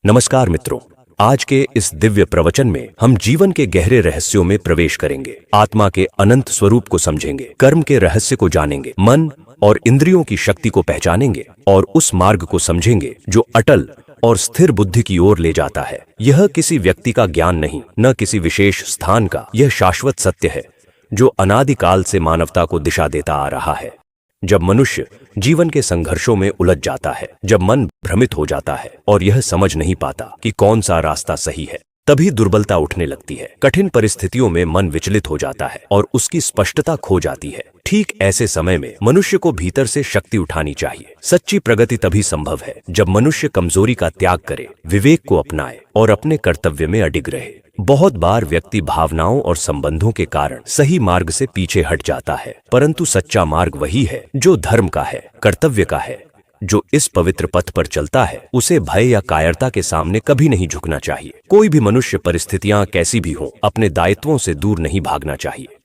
नमस्कार मित्रों, आज के इस दिव्य प्रवचन में हम जीवन के गहरे रहस्यों में प्रवेश करेंगे, आत्मा के अनंत स्वरूप को समझेंगे, कर्म के रहस्य को जानेंगे, मन और इंद्रियों की शक्ति को पहचानेंगे और उस मार्ग को समझेंगे जो अटल और स्थिर बुद्धि की ओर ले जाता है। यह किसी व्यक्ति का ज्ञान नहीं, न किसी विशेष स्थान का, यह शाश्वत सत्य है जो अनादिकाल से मानवता को दिशा देता आ रहा है। जब मनुष्य जीवन के संघर्षों में उलझ जाता है, जब मन भ्रमित हो जाता है और यह समझ नहीं पाता कि कौन सा रास्ता सही है, तभी दुर्बलता उठने लगती है। कठिन परिस्थितियों में मन विचलित हो जाता है और उसकी स्पष्टता खो जाती है। ठीक ऐसे समय में मनुष्य को भीतर से शक्ति उठानी चाहिए। सच्ची प्रगति तभी संभव है जब मनुष्य कमजोरी का त्याग करे, विवेक को अपनाए और अपने कर्तव्य में अडिग रहे। बहुत बार व्यक्ति भावनाओं और संबंधों के कारण सही मार्ग से पीछे हट जाता है, परंतु सच्चा मार्ग वही है जो धर्म का है, कर्तव्य का है। जो इस पवित्र पथ पर चलता है उसे भय या कायरता के सामने कभी नहीं झुकना चाहिए। कोई भी मनुष्य, परिस्थितियां कैसी भी हों, अपने दायित्वों से दूर नहीं भागना चाहिए।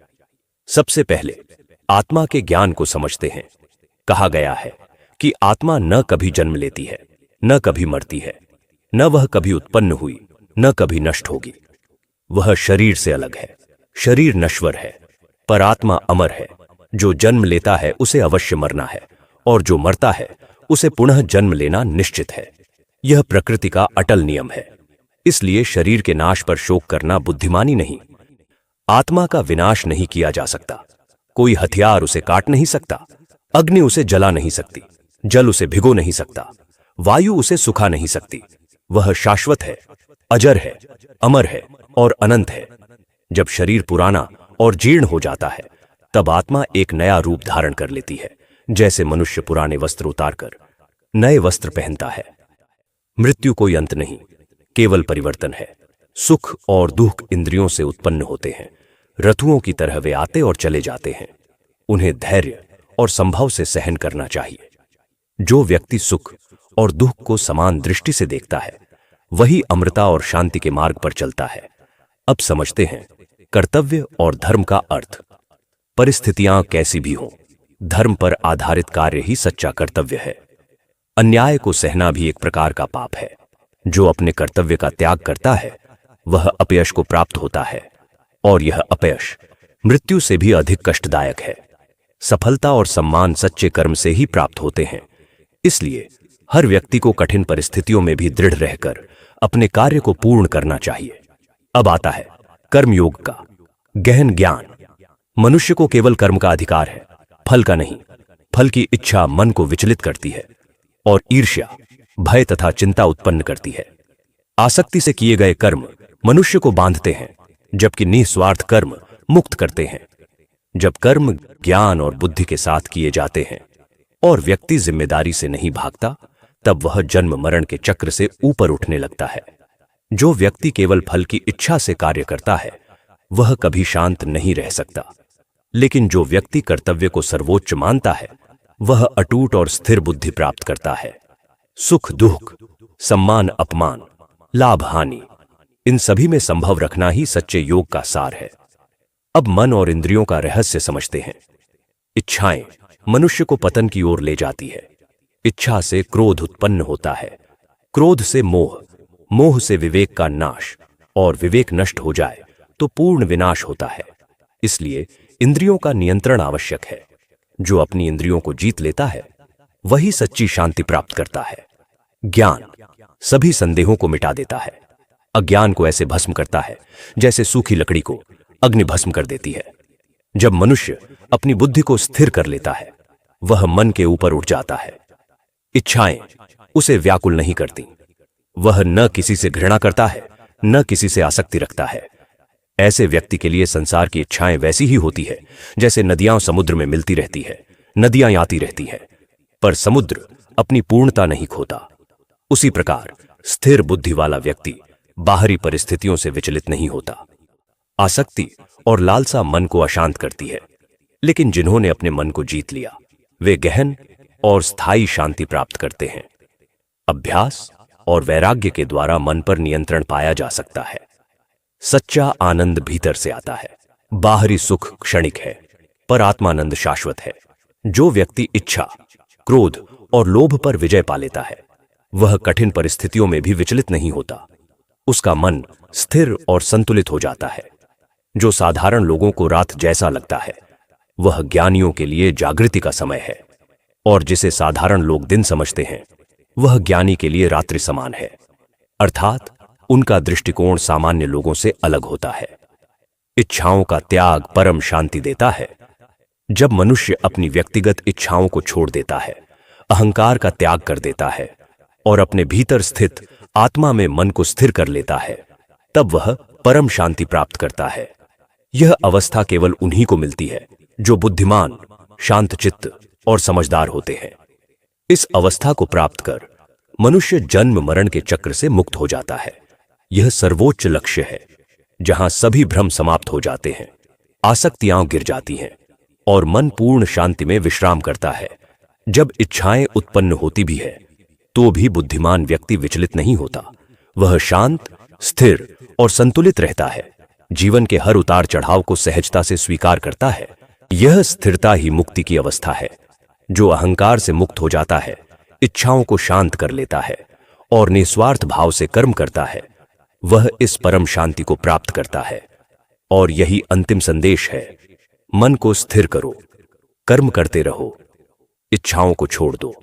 सबसे पहले आत्मा के ज्ञान को समझते हैं। कहा गया है कि आत्मा न कभी जन्म लेती है, न कभी मरती है, न वह कभी उत्पन्न हुई, न कभी नष्ट होगी। वह शरीर से अलग है, शरीर नश्वर है, पर आत्मा अमर है। जो जन्म लेता है उसे अवश्य मरना है और जो मरता है उसे पुनः जन्म लेना निश्चित है। यह प्रकृति का अटल नियम है। इसलिए शरीर के नाश पर शोक करना बुद्धिमानी नहीं। आत्मा का विनाश नहीं किया जा सकता। कोई हथियार उसे काट नहीं सकता, अग्नि उसे जला नहीं सकती, जल उसे भिगो नहीं सकता, वायु उसे सुखा नहीं सकती। वह शाश्वत है, अजर है, अमर है और अनंत है। जब शरीर पुराना और जीर्ण हो जाता है तब आत्मा एक नया रूप धारण कर लेती है, जैसे मनुष्य पुराने वस्त्र उतारकर नए वस्त्र पहनता है। मृत्यु कोई अंत नहीं, केवल परिवर्तन है। सुख और दुख इंद्रियों से उत्पन्न होते हैं। रथुओं की तरह वे आते और चले जाते हैं। उन्हें धैर्य और संभव से सहन करना चाहिए। जो व्यक्ति सुख और दुख को समान दृष्टि से देखता है वही अमृता और शांति के मार्ग पर चलता है। अब समझते हैं कर्तव्य और धर्म का अर्थ। परिस्थितियां कैसी भी हों, धर्म पर आधारित कार्य ही सच्चा कर्तव्य है। अन्याय को सहना भी एक प्रकार का पाप है। जो अपने कर्तव्य का त्याग करता है वह अपयश को प्राप्त होता है और यह अपयश मृत्यु से भी अधिक कष्टदायक है। सफलता और सम्मान सच्चे कर्म से ही प्राप्त होते हैं। इसलिए हर व्यक्ति को कठिन परिस्थितियों में भी दृढ़ रहकर अपने कार्य को पूर्ण करना चाहिए। अब आता है कर्मयोग का गहन ज्ञान। मनुष्य को केवल कर्म का अधिकार है, फल का नहीं। फल की इच्छा मन को विचलित करती है और ईर्ष्या, भय तथा चिंता उत्पन्न करती है। आसक्ति से किए गए कर्म मनुष्य को बांधते हैं, जबकि निस्वार्थ कर्म मुक्त करते हैं। जब कर्म ज्ञान और बुद्धि के साथ किए जाते हैं और व्यक्ति जिम्मेदारी से नहीं भागता, तब वह जन्म मरण के चक्र से ऊपर उठने लगता है। जो व्यक्ति केवल फल की इच्छा से कार्य करता है वह कभी शांत नहीं रह सकता, लेकिन जो व्यक्ति कर्तव्य को सर्वोच्च मानता है वह अटूट और स्थिर बुद्धि प्राप्त करता है। सुख दुख, सम्मान अपमान, लाभ हानि, इन सभी में संभव रखना ही सच्चे योग का सार है। अब मन और इंद्रियों का रहस्य समझते हैं। इच्छाएं मनुष्य को पतन की ओर ले जाती है। इच्छा से क्रोध उत्पन्न होता है, क्रोध से मोह, मोह से विवेक का नाश, और विवेक नष्ट हो जाए तो पूर्ण विनाश होता है। इसलिए इंद्रियों का नियंत्रण आवश्यक है। जो अपनी इंद्रियों को जीत लेता है वही सच्ची शांति प्राप्त करता है। ज्ञान सभी संदेहों को मिटा देता है। अज्ञान को ऐसे भस्म करता है जैसे सूखी लकड़ी को अग्नि भस्म कर देती है। जब मनुष्य अपनी बुद्धि को स्थिर कर लेता है वह मन के ऊपर उठ जाता है। इच्छाएं उसे व्याकुल नहीं करती। वह न किसी से घृणा करता है, न किसी से आसक्ति रखता है। ऐसे व्यक्ति के लिए संसार की इच्छाएं वैसी ही होती है जैसे नदियां समुद्र में मिलती रहती है। नदियां आती रहती है पर समुद्र अपनी पूर्णता नहीं खोता। उसी प्रकार स्थिर बुद्धि वाला व्यक्ति बाहरी परिस्थितियों से विचलित नहीं होता। आसक्ति और लालसा मन को अशांत करती है, लेकिन जिन्होंने अपने मन को जीत लिया वे गहन और स्थायी शांति प्राप्त करते हैं। अभ्यास और वैराग्य के द्वारा मन पर नियंत्रण पाया जा सकता है। सच्चा आनंद भीतर से आता है। बाहरी सुख क्षणिक है पर आत्मानंद शाश्वत है। जो व्यक्ति इच्छा, क्रोध और लोभ पर विजय पा लेता है वह कठिन परिस्थितियों में भी विचलित नहीं होता। उसका मन स्थिर और संतुलित हो जाता है। जो साधारण लोगों को रात जैसा लगता है, वह ज्ञानियों के लिए जागृति का समय है, और जिसे साधारण लोग दिन समझते हैं, वह ज्ञानी के लिए रात्रि समान है। अर्थात उनका दृष्टिकोण सामान्य लोगों से अलग होता है। इच्छाओं का त्याग परम शांति देता है। जब मनुष्य अपनी व्यक्तिगत इच्छाओं को छोड़ देता है, अहंकार का त्याग कर देता है और अपने भीतर स्थित आत्मा में मन को स्थिर कर लेता है, तब वह परम शांति प्राप्त करता है। यह अवस्था केवल उन्हीं को मिलती है जो बुद्धिमान, शांतचित्त और समझदार होते हैं। इस अवस्था को प्राप्त कर मनुष्य जन्म मरण के चक्र से मुक्त हो जाता है। यह सर्वोच्च लक्ष्य है, जहां सभी भ्रम समाप्त हो जाते हैं, आसक्तियां गिर जाती हैं और मन पूर्ण शांति में विश्राम करता है। जब इच्छाएं उत्पन्न होती भी है, तो भी बुद्धिमान व्यक्ति विचलित नहीं होता। वह शांत, स्थिर और संतुलित रहता है। जीवन के हर उतार चढ़ाव को सहजता से स्वीकार करता है। यह स्थिरता ही मुक्ति की अवस्था है। जो अहंकार से मुक्त हो जाता है, इच्छाओं को शांत कर लेता है और निस्वार्थ भाव से कर्म करता है, वह इस परम शांति को प्राप्त करता है। और यही अंतिम संदेश है। मन को स्थिर करो, कर्म करते रहो, इच्छाओं को छोड़ दो,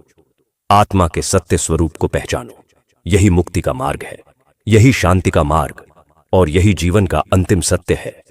आत्मा के सत्य स्वरूप को पहचानो। यही मुक्ति का मार्ग है, यही शांति का मार्ग और यही जीवन का अंतिम सत्य है।